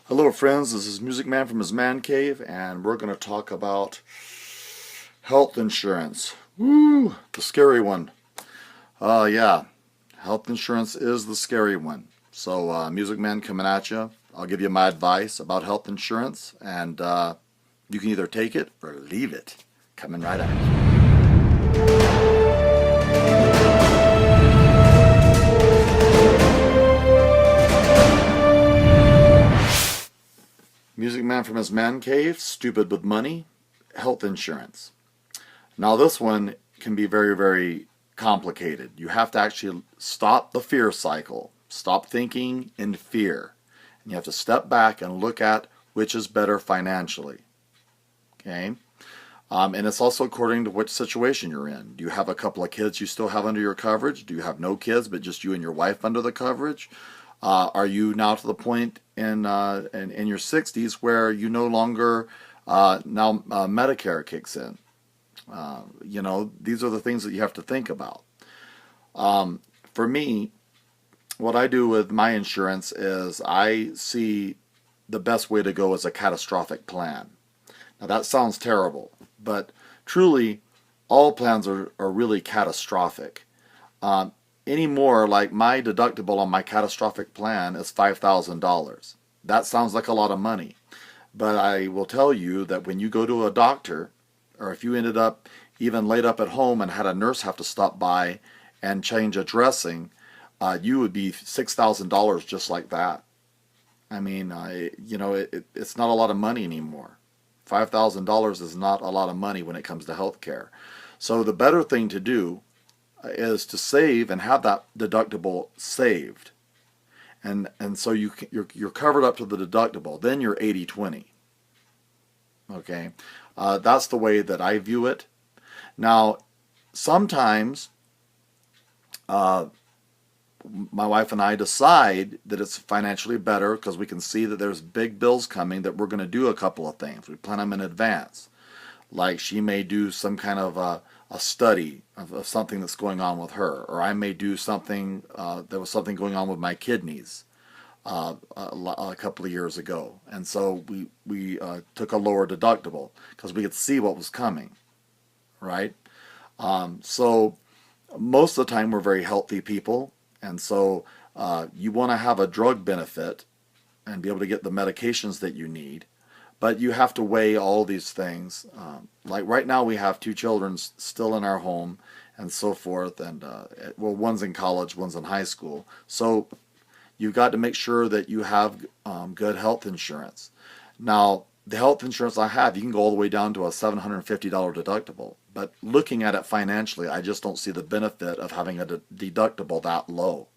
Hello friends, this is Music Man from his man cave, and we're going to talk about health insurance. Woo, the scary one. Yeah, health insurance is the scary one. So, Music Man coming at you. I'll give you my advice about health insurance, and you can either take it or leave it. Coming right at you. Music Man from his man cave, stupid with money, health insurance. Now, this one can be very, very complicated. You have to actually stop the fear cycle, stop thinking in fear, and you have to step back and look at which is better financially. Okay? And it's also according to which situation you're in. Do you have a couple of kids you still have under your coverage? Do you have no kids, but just you and your wife under the coverage? Are you now to the point in your 60s where you no longer Medicare kicks in? These are the things that you have to think about. For me, what I do with my insurance is I see the best way to go is a catastrophic plan. Now that sounds terrible, but truly all plans are really catastrophic. Anymore, like my deductible on my catastrophic plan is $5,000. That sounds like a lot of money, but I will tell you that when you go to a doctor, or if you ended up even laid up at home and had a nurse have to stop by and change a dressing, you would be $6,000 just like that. I mean, it's not a lot of money anymore. $5,000 is not a lot of money when it comes to health care. So the better thing to do is to save and have that deductible saved. And so you're covered up to the deductible. Then you're 80/20. Okay? That's the way that I view it. Now, sometimes my wife and I decide that it's financially better because we can see that there's big bills coming that we're going to do a couple of things. We plan them in advance. Like she may do some kind of a study of something that's going on with her, or I may do something, there was something going on with my kidneys a couple of years ago. And so we took a lower deductible because we could see what was coming, right? So most of the time we're very healthy people, and so you want to have a drug benefit and be able to get the medications that you need, but you have to weigh all these things. Like right now we have 2 children still in our home and so forth, and well, one's in college, one's in high school. So you've got to make sure that you have good health insurance. Now, the health insurance I have, you can go all the way down to a $750 deductible. But looking at it financially, I just don't see the benefit of having a deductible that low.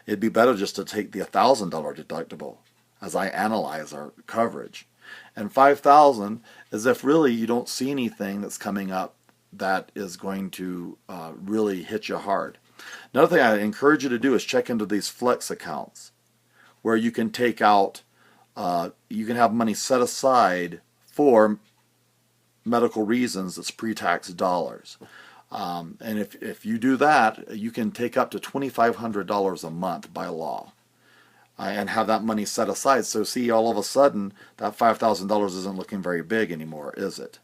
It'd be better just to take the $1,000 deductible as I analyze our coverage. And $5,000 is if really you don't see anything that's coming up that is going to really hit you hard. Another thing I encourage you to do is check into these flex accounts where you can take out, you can have money set aside for medical reasons that's pre-tax dollars. And if you do that, you can take up to $2,500 a month by law and have that money set aside. So see, all of a sudden, that $5,000 isn't looking very big anymore, is it?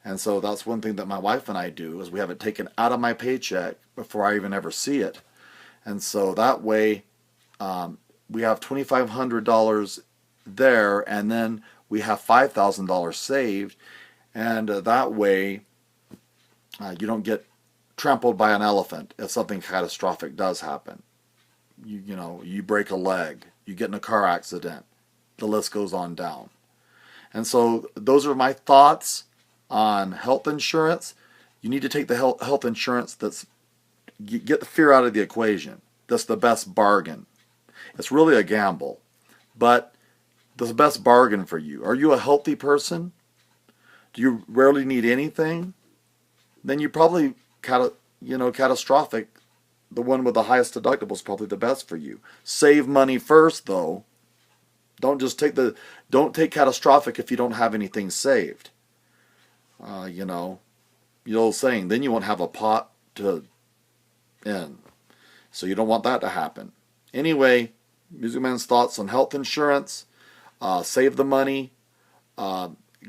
And so that's one thing that my wife and I do, is we have it taken out of my paycheck before I even ever see it. And so that way we have $2,500 there, and then we have $5,000 saved, and that way you don't get trampled by an elephant if something catastrophic does happen. You break a leg, you get in a car accident, the list goes on down. And so those are my thoughts on health insurance. You need to take the health insurance get the fear out of the equation. That's the best bargain. It's really a gamble, but the best bargain for you. Are you a healthy person? Do you rarely need anything? Then you probably catastrophic. The one with the highest deductible is probably the best for you. Save money first, though. Don't take catastrophic if you don't have anything saved. The old saying, then you won't have a pot to end. So you don't want that to happen. Anyway, Music Man's thoughts on health insurance. Save the money.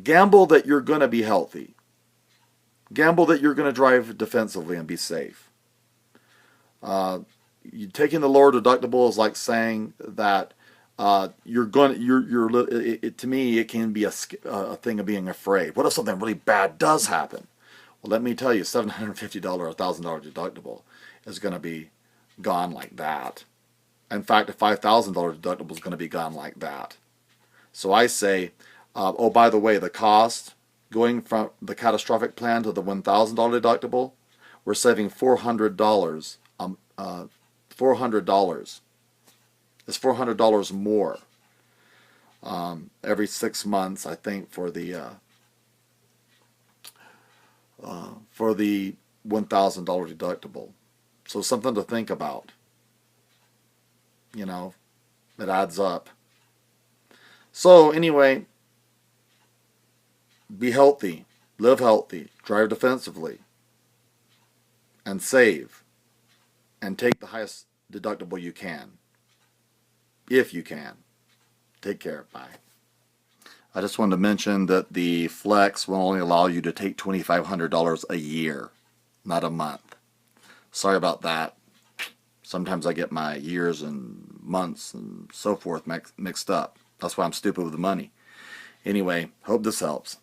Gamble that you're going to be healthy. Gamble that you're going to drive defensively and be safe. Taking the lower deductible is like saying that you're going to me, it can be a thing of being afraid. What if something really bad does happen? Well, let me tell you, $750 or $1,000 deductible is going to be gone like that. In fact, a $5,000 deductible is going to be gone like that. So I say, oh, by the way, the cost going from the catastrophic plan to the $1,000 deductible, we're saving $400. $400. It's $400 more every 6 months, I think, for the $1,000 deductible. So something to think about. You know, it adds up. So anyway, be healthy, live healthy, drive defensively, and save, and take the highest deductible you can, if you can. Take care. Bye. I just wanted to mention that the Flex will only allow you to take $2,500 a year, not a month. Sorry about that. Sometimes I get my years and months and so forth mixed up. That's why I'm stupid with the money. Anyway, hope this helps.